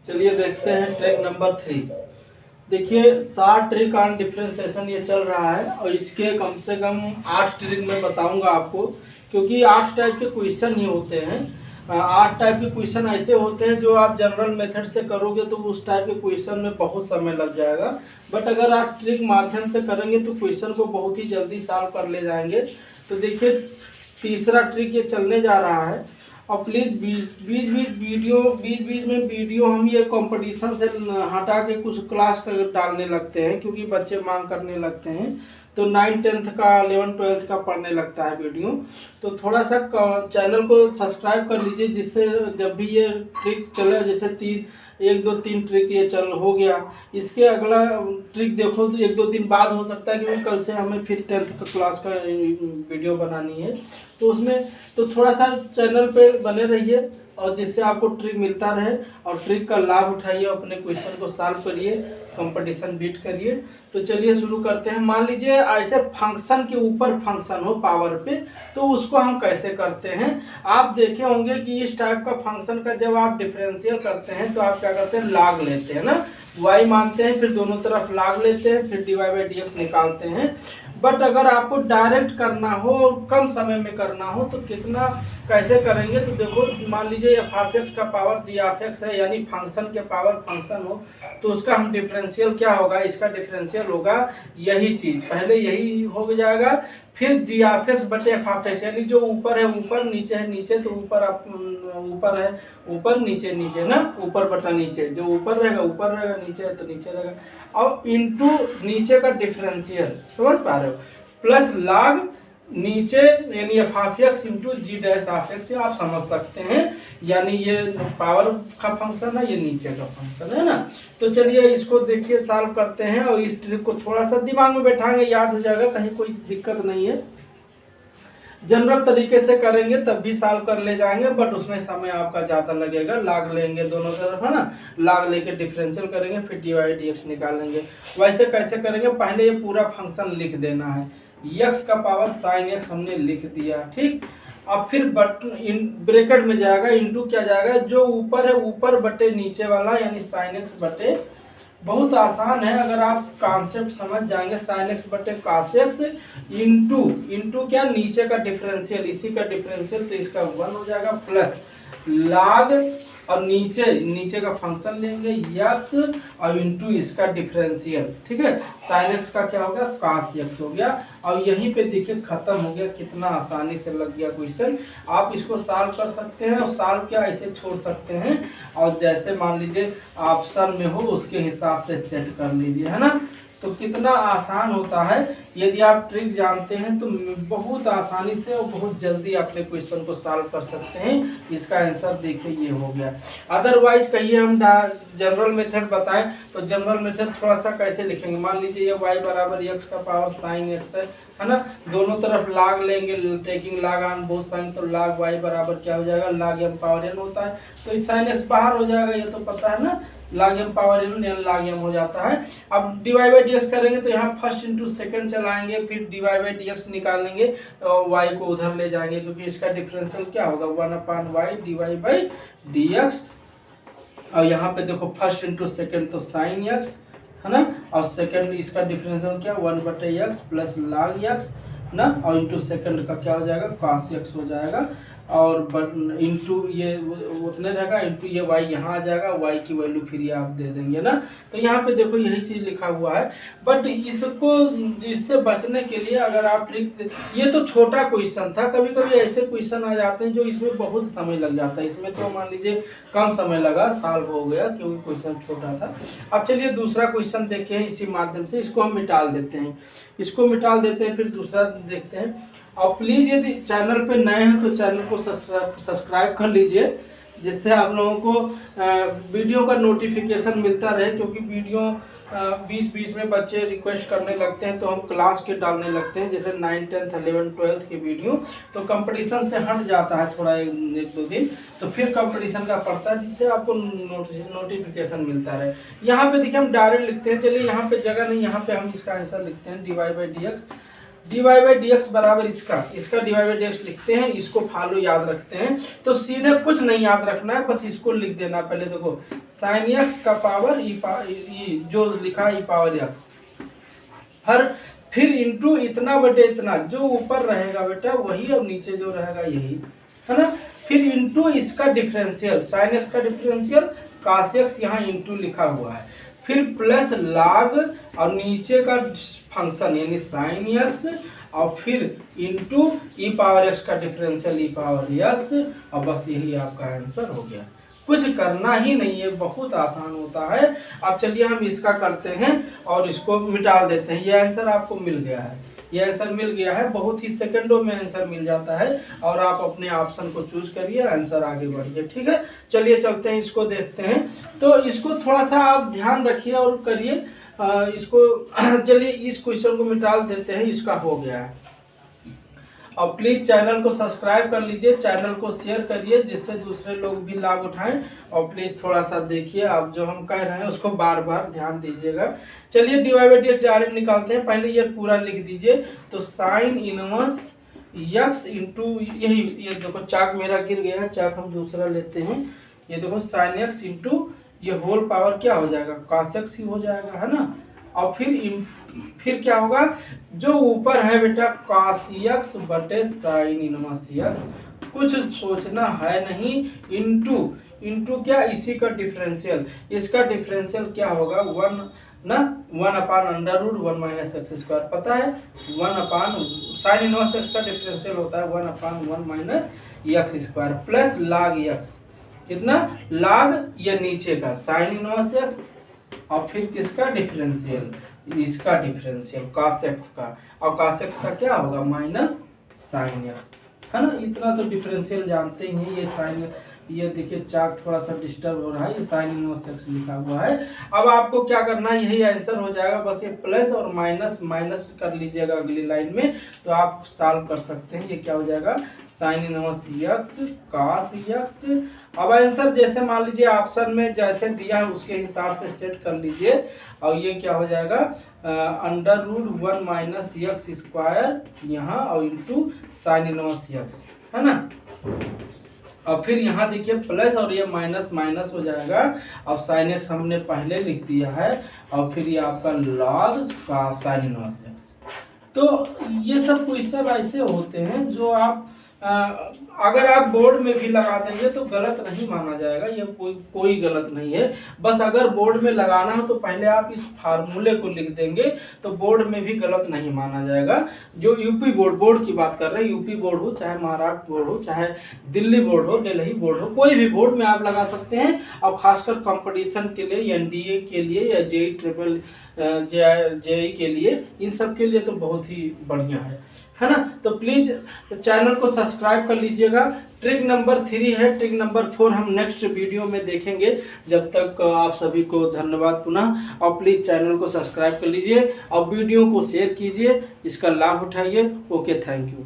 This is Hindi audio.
चलिए देखते हैं ट्रिक नंबर 3। देखिए 60 ट्रिक ऑन डिफरेंशिएशन ये चल रहा है और इसके कम से कम 8 ट्रिक मैं बताऊंगा आपको, क्योंकि 8 टाइप के क्वेश्चन ही होते हैं। 8 टाइप के क्वेश्चन ऐसे होते हैं जो आप जनरल मेथड से करोगे तो उस टाइप के क्वेश्चन में बहुत समय लग जाएगा, बट अगर आप ट्रिक माध्यम से करेंगे तो क्वेश्चन को बहुत ही जल्दी सॉल्व कर ले जाएंगे। तो देखिए तीसरा ट्रिक ये चलने जा रहा है। और प्लीज़ बीच बीच में वीडियो हम ये कंपटीशन से हटा के कुछ क्लास का डालने लगते हैं, क्योंकि बच्चे मांग करने लगते हैं तो 9th-10th का 11th-12th का पढ़ने लगता है वीडियो। तो थोड़ा सा चैनल को सब्सक्राइब कर लीजिए, जिससे जब भी ये ट्रिक चले, जैसे 1 2 3 ट्रिक ये चल हो गया, इसके अगला ट्रिक देखो तो 1 2 दिन बाद हो सकता है, क्योंकि कल से हमें फिर 10th का क्लास का वीडियो बनानी है। तो उसमें तो थोड़ा सा चैनल पे बने रहिए और जिससे आपको ट्रिक मिलता रहे और ट्रिक का लाभ उठाइए, अपने क्वेश्चन को सॉल्व करिए, कंपटीशन बीट करिए। तो चलिए शुरू करते हैं। मान लीजिए ऐसे फंक्शन के ऊपर फंक्शन हो पावर पे, तो उसको हम कैसे करते हैं। आप देखे होंगे कि इस टाइप का फंक्शन का जब आप डिफरेंशियल करते हैं तो आप क्या करते हैं, लॉग लेते हैं ना, y मानते हैं, फिर दोनों तरफ लॉग लेते हैं, फिर dy बाई dx निकालते हैं। बट अगर आपको डायरेक्ट करना हो, कम समय में करना हो, तो कितना कैसे करेंगे। तो देखो मान लीजिए एफ ऑफ एक्स का पावर जी ऑफ एक्स है, यानी फंक्शन के पावर फंक्शन हो, तो उसका हम डिफरेंशियल क्या होगा, इसका डिफरेंशियल होगा यही चीज, पहले यही हो जाएगा, फिर जी ऑफ एक्स बटे एफ ऑफ एक्स, यानी जो ऊपर है ऊपर, नीचे है नीचे, तो ऊपर आप ऊपर है ऊपर, नीचे नीचे ना, ऊपर बटा नीचे, जो ऊपर रहेगा ऊपर रहेगा, नीचे है तो नीचे रहेगा, और इनटू नीचे का डिफरेंशियल, समझ पा रहे हो, प्लस लॉग नीचे यानी f of x into g dash of x, आप समझ सकते हैं, यानी ये पावर का फंक्शन है, ये नीचे का फंक्शन है ना। तो चलिए इसको देखिए सॉल्व करते हैं, और इस ट्रिक को थोड़ा सा दिमाग में बैठाएंगे, याद हो जाएगा, कहीं कोई दिक्कत नहीं है। जनरल तरीके से करेंगे तब भी सॉल्व कर ले जाएंगे, बट उसमें समय आपका ज़्यादा लगेगा। लॉग लेंगे दोनों तरफ है ना, लॉग लेके डिफरेंशियल करेंगे, फिर डी बाई डी एक्स निकालेंगे। वैसे कैसे करेंगे, पहले ये पूरा फंक्शन लिख देना है, x का पावर साइन x हमने लिख दिया, ठीक। अब फिर ब्रैकेट में जाएगा, इंटू क्या जाएगा, जो ऊपर है ऊपर बटे नीचे वाला, यानी साइन x बटे, बहुत आसान है अगर आप कॉन्सेप्ट समझ जाएंगे, साइन एक्स बटे कॉस एक्स इंटू क्या, नीचे का डिफरेंशियल, इसी का डिफरेंशियल, तो इसका 1 हो जाएगा, प्लस लॉग, और नीचे का फंक्शन लेंगे x और इंटू इसका डिफरेंशियल, ठीक है, साइन एक्स का क्या हो गया, कॉस एक्स हो गया। और यहीं पे देखिए खत्म हो गया, कितना आसानी से लग गया क्वेश्चन। आप इसको सॉल्व कर सकते हैं, और सॉल्व क्या ऐसे छोड़ सकते हैं, और जैसे मान लीजिए ऑप्शन में हो उसके हिसाब से सेट कर लीजिए, है ना। तो कितना आसान होता है, यदि आप ट्रिक जानते हैं तो बहुत आसानी से और बहुत जल्दी अपने क्वेश्चन को सॉल्व कर सकते हैं। इसका आंसर देखिए ये हो गया। अदरवाइज कहिए हम जनरल मेथड बताएं, तो जनरल मेथड थोड़ा सा कैसे लिखेंगे, मान लीजिए ये y बराबर x का पावर साइन x है ना, दोनों तरफ log लेंगे, taking log on both sign, तो log y बराबर क्या हो जाएगा, log m पावर n होता है, तो साइन x बाहर हो जाएगा, ये तो पता है ना, log m power n log m हो जाता है। अब dy बाई डी एक्स करेंगे तो यहाँ फर्स्ट इंटू सेकेंड चलाएंगे, फिर dy बाई डी एक्स निकालेंगे, और y को उधर ले जाएंगे, क्योंकि इसका डिफरेंशियल क्या होगा, 1/y dy by D x, और यहाँ पे देखो फर्स्ट इंटू सेकेंड तो साइन x है ना, और सेकेंड इसका डिफरेंशियल क्या, 1/x प्लस log x ना, और इंटू सेकेंड का क्या हो जाएगा, cos x हो जाएगा, और इंटू ये उतने रहेगा, इंटू ये y यहाँ आ जाएगा, y की वैल्यू फिर ये आप दे देंगे ना। तो यहाँ पे देखो यही चीज़ लिखा हुआ है, बट इसको इससे बचने के लिए अगर आप ट्रिक, ये तो छोटा क्वेश्चन था, कभी कभी ऐसे क्वेश्चन आ जाते हैं जो इसमें बहुत समय लग जाता है, इसमें तो मान लीजिए कम समय लगा, सॉल्व हो गया, क्योंकि क्वेश्चन छोटा था। अब चलिए दूसरा क्वेश्चन देखते हैं, इसी माध्यम से इसको हम मिटाल देते हैं, फिर दूसरा देखते हैं। और प्लीज़ यदि चैनल पे नए हैं तो चैनल को सब्सक्राइब कर लीजिए, जिससे आप लोगों को वीडियो का नोटिफिकेशन मिलता रहे, क्योंकि वीडियो बीच बीच में बच्चे रिक्वेस्ट करने लगते हैं तो हम क्लास के डालने लगते हैं, जैसे 9th 10th 11th 12th की वीडियो, तो कंपटीशन से हट जाता है थोड़ा 1 2 दिन, तो फिर कंपटीशन का पड़ता है, जिससे आपको नोटिफिकेशन मिलता रहे। यहाँ पे देखिए हम डायरेक्ट लिखते हैं, चलिए यहाँ पे जगह नहीं, यहाँ पे हम इसका आंसर लिखते हैं, dy by D x dy/dx बराबर इसका dy/dx लिखते हैं, इसको फॉलो याद रखते हैं। तो सीधे कुछ नहीं याद रखना है, बस इसको लिख देना। पहले देखो sin x का पावर जो लिखा e पावर x फिर इंटू इतना बटे इतना, जो ऊपर रहेगा बेटा वही, अब नीचे जो रहेगा यही, है ना। फिर इंटू इसका डिफरेंशियल, sin x का डिफरेंशियल cos x यहाँ इंटू लिखा हुआ है, फिर प्लस log और नीचे का फंक्शन यानी sin x, और फिर इंटू e पावर x का डिफरेंशियल e पावर x, और बस यही आपका आंसर हो गया। कुछ करना ही नहीं है, बहुत आसान होता है। अब चलिए हम इसका करते हैं और इसको मिटा देते हैं। ये आंसर आपको मिल गया है, ये आंसर मिल गया है, बहुत ही सेकंडों में आंसर मिल जाता है। और आप अपने ऑप्शन को चूज करिए, आंसर आगे बढ़िए, ठीक है। चलिए चलते हैं, इसको देखते हैं। तो इसको थोड़ा सा आप ध्यान रखिए और करिए इसको। चलिए इस क्वेश्चन को मिटा देते हैं, इसका हो गया है। और प्लीज़ चैनल को सब्सक्राइब कर लीजिए, चैनल को शेयर करिए जिससे दूसरे लोग भी लाभ उठाएं। और प्लीज़ थोड़ा सा देखिए, आप जो हम कह रहे हैं उसको बार बार ध्यान दीजिएगा। चलिए dy/dx डायरेक्ट निकालते हैं। पहले ये पूरा लिख दीजिए। तो साइन इनवर्स x इंटू यही, ये देखो चाक मेरा गिर गया है, चाक हम दूसरा लेते हैं। ये देखो साइन x इंटू ये होल पावर क्या हो जाएगा, cos x ही हो जाएगा, है ना। और फिर क्या होगा, जो ऊपर है बेटा cos x बटे साइन इनवर्स x, कुछ सोचना है नहीं, इंटू क्या, इसी का डिफरेंशियल, इसका डिफरेंशियल क्या होगा 1/√1 माइनस एक्स स्क्वायर, पता है 1 साइन इनवर्स x का डिफरेंशियल होता है 1/1 minus x square plus log x, कितना log ये नीचे का साइन इनवर्स x, और फिर किसका डिफरेंशियल, इसका डिफरेंशियल cos x का, और cos x का क्या होगा माइनस साइन x, है ना। इतना तो डिफरेंशियल जानते ही हैं। ये साइन, ये देखिए चाक थोड़ा सा डिस्टर्ब हो रहा है, ये साइन इनवर्स x लिखा हुआ है। अब आपको क्या करना है, यही आंसर हो जाएगा। बस ये प्लस और माइनस माइनस कर लीजिएगा अगली लाइन में, तो आप सॉल्व कर सकते हैं। ये क्या हो जाएगा, sine inverse x cos x। अब आंसर जैसे मान लीजिए ऑप्शन में जैसे दिया है उसके हिसाब से सेट कर लीजिए। और ये क्या हो जाएगा, √1 माइनस एक्स स्क्वायर यहाँ, और इंटू साइन इनवर्स x, है ना। और फिर यहाँ देखिए प्लस और ये माइनस माइनस हो जाएगा, और साइन x हमने पहले लिख दिया है, और फिर ये आपका log का साइन इनवर्स x। तो ये सब क्वेश्चन ऐसे होते हैं जो आप अगर आप बोर्ड में भी लगा देंगे तो गलत नहीं माना जाएगा। ये कोई गलत नहीं है। बस अगर बोर्ड में लगाना हो तो पहले आप इस फार्मूले को लिख देंगे तो बोर्ड में भी गलत नहीं माना जाएगा। जो यूपी बोर्ड की बात कर रहे हैं, यूपी बोर्ड हो चाहे महाराष्ट्र बोर्ड हो चाहे दिल्ली बोर्ड हो, दिल्ली बोर्ड हो, कोई भी बोर्ड में आप लगा सकते हैं। और खासकर कंपटीशन के लिए, एनडीए के लिए या जेई के लिए, इन सब के लिए तो बहुत ही बढ़िया है ना। तो प्लीज चैनल को सब्सक्राइब कर लीजिएगा। ट्रिक नंबर 3 है, ट्रिक नंबर 4 हम नेक्स्ट वीडियो में देखेंगे। जब तक आप सभी को धन्यवाद पुनः, और प्लीज चैनल को सब्सक्राइब कर लीजिए और वीडियो को शेयर कीजिए, इसका लाभ उठाइए। Okay, thank you.